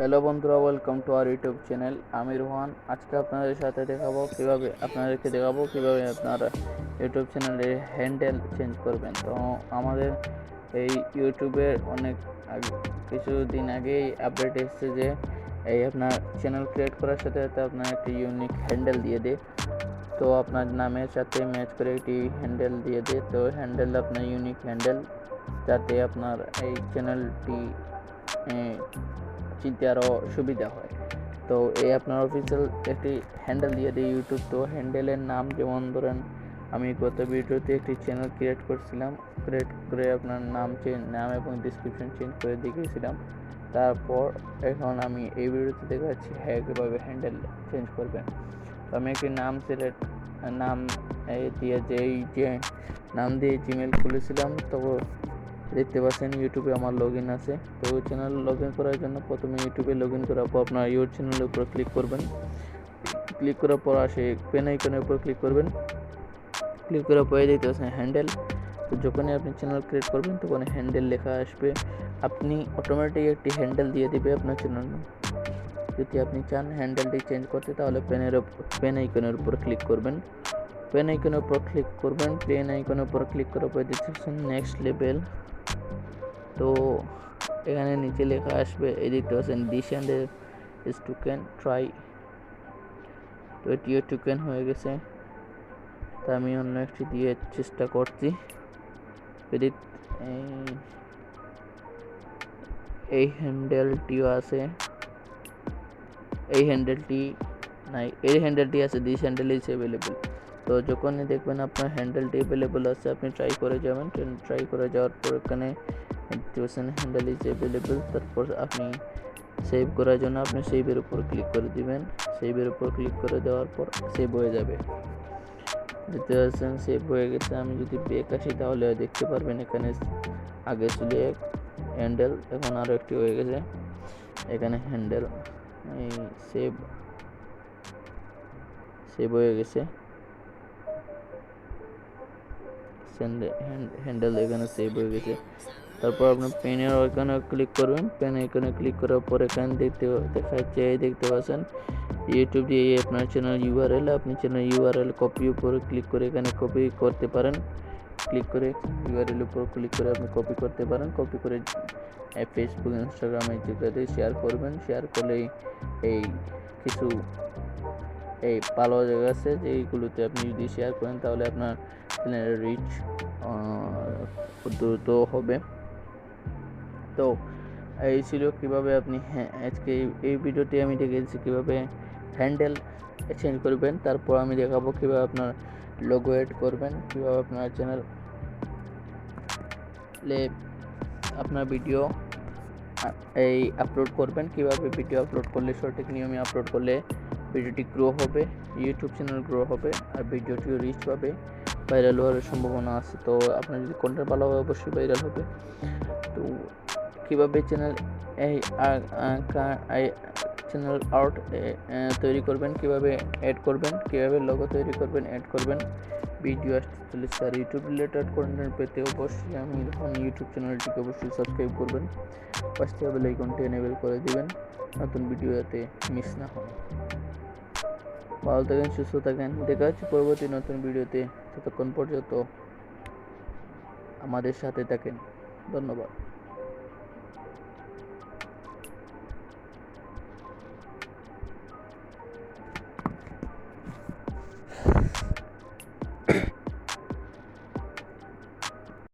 Hello বন্ধুরা, welcome to our YouTube channel AmiRuhan। আজকে আপনাদেরকে দেখাবো কিভাবে আপনারা ইউটিউব চ্যানেলের হ্যান্ডেল চেঞ্জ করবেন। তো আমাদের এই ইউটিউবের অনেক কিছুদিন আগেই আপডেট এসেছে যে এই আপনার চ্যানেল ক্রিয়েট করার সাথে সাথে আপনার একটি ইউনিক হ্যান্ডেল দিয়ে দেয়। তো আপনার নামের সাথে ম্যাচ করে একটি হ্যান্ডেল দিয়ে দেয়। তো হ্যান্ডেল আপনার ইউনিক হ্যান্ডেল, যাতে আপনার এই চ্যানেলটি চিনতে আরও সুবিধা হয়। তো এই আপনার অফিসিয়াল একটি হ্যান্ডেল দিয়ে দিই ইউটিউব। তো হ্যান্ডেলের নাম যেমন ধরেন, আমি গত ভিডিওতে একটি চ্যানেল ক্রিয়েট করে আপনার নাম এবং ডিসক্রিপশন চেঞ্জ করে দেখিয়েছিলাম। তারপর এখন আমি এই ভিডিওতে দেখাচ্ছি কীভাবে হ্যান্ডেল চেঞ্জ করবেন। তো আমি একটি নাম দিয়ে নাম দিয়ে জিমেল খুলেছিলাম। তো দেখতে পাচ্ছেন ইউটিউবে আমার লগ ইন আছে। তো চ্যানেল লগ ইন করার জন্য প্রথমে ইউটিউবে লগ ইন করার পর আপনার ইউর চ্যানেলের উপর ক্লিক করবেন। ক্লিক করার পর আসে পেন আইকনের উপর ক্লিক করবেন। ক্লিক করার পরে দেখতে পাচ্ছেন হ্যান্ডেল। তো যখনই আপনি চ্যানেল ক্রিয়েট করবেন তখন হ্যান্ডেল লেখা আসবে। আপনি অটোমেটিক একটি হ্যান্ডেল দিয়ে দেবে আপনার চ্যানেল। যদি আপনি চান হ্যান্ডেলটি চেঞ্জ করতে, তাহলে পেন আইকনের উপর ক্লিক করবেন। পেন আইকনের উপর ক্লিক করার পরে দেখতেছেন নেক্সট লেভেল। তো এখানে নিচে লেখা আসবে, এই দেখতে পাচ্ছেন this handle is token try. তো এটিও টোকেন হয়ে গেছে। তা আমি অন্য একটি দিয়ে চেষ্টা করছি। এই হ্যান্ডেলটিও আছে, এই হ্যান্ডেলটি আছে, দিস হ্যান্ডেল ইজ অ্যাভেলেবল। তো যখনই দেখবেন আপনার হ্যান্ডেলটি অ্যাভেলেবল আছে, আপনি ট্রাই করে যাবেন। ট্রাই করে যাওয়ার পর এখানে হ্যান্ডেল ইজ অ্যাভেলেবল। তারপর আপনি সেভ করার জন্য আপনি সেভের উপর ক্লিক করে দিবেন। সেভের উপর ক্লিক করে দেওয়ার পর সেভ হয়ে যাবে। দেখতে পাচ্ছেন সেভ হয়ে গেছে। আমি যদি ব্যাক আসি তাহলে দেখতে পারবেন এখানে আগে ছিল এক হ্যান্ডেল, এখন আরও একটি হয়ে গেছে। এখানে হ্যান্ডেল এই সেভ হয়ে গেছে। হ্যান্ডেল এখানে সেভ হয়ে গেছে। তারপর আপনি পেনের ওইখানে ক্লিক করবেন। পেন এখানে ক্লিক করার পর এখানে দেখতে পাচ্ছেন ইউটিউব দিয়ে আপনার চ্যানেল ইউআরএল। আপনি চ্যানেল ইউআরএল কপি উপরে ক্লিক করে এখানে কপি করতে পারেন। ক্লিক করে ইউআরএল উপর ক্লিক করে আপনি কপি করতে পারেন। কপি করে ফেসবুক, ইনস্টাগ্রামে যেগুলোতে শেয়ার করবেন। শেয়ার করলে কিছু ভালো জায়গা আছে যেগুলোতে আপনি যদি শেয়ার করেন তাহলে আপনার চ্যানেলের রিচ দ্রুত হবে। তো এই ছিল কীভাবে আপনি আজকে এই ভিডিওতে আমি দেখিয়েছি কীভাবে হ্যান্ডেল চেঞ্জ করবেন। তারপর আমি দেখাবো কীভাবে আপনার লোগো এড করবেন, কীভাবে আপনার চ্যানেলে আপনার ভিডিও আপলোড করবেন, কীভাবে ভিডিও আপলোড করলে সঠিক নিয়মে আপলোড করলে ভিডিওটি গ্রো হবে, ইউটিউব চ্যানেল গ্রো হবে আর ভিডিওটিও রিচ পাবে, ভাইরাল হওয়ার সম্ভাবনা আছে। তো আপনার যদি কন্টেন্ট ভালো হবে অবশ্যই ভাইরাল হবে। তো কীভাবে চ্যানেল আউট তৈরি করবেন, কীভাবে অ্যাড করবেন, কীভাবে লোগো তৈরি করবেন, অ্যাড করবেন, ভিডিও আসতে চলেছে। আর ইউটিউব রিলেটেড কন্টেন্ট পেতে অবশ্যই AmiRuhan ইউটিউব চ্যানেলটিকে অবশ্যই সাবস্ক্রাইব করবেন। পাশে বেল আইকনটি এনেবল করে দিবেন, নতুন ভিডিও যাতে মিস না হয়। ভালো থাকেন, সুস্থ থাকেন। দেখা হচ্ছে পরবর্তী নতুন ভিডিওতে। ততক্ষণ পর্যন্ত আমাদের সাথে থাকেন। ধন্যবাদ।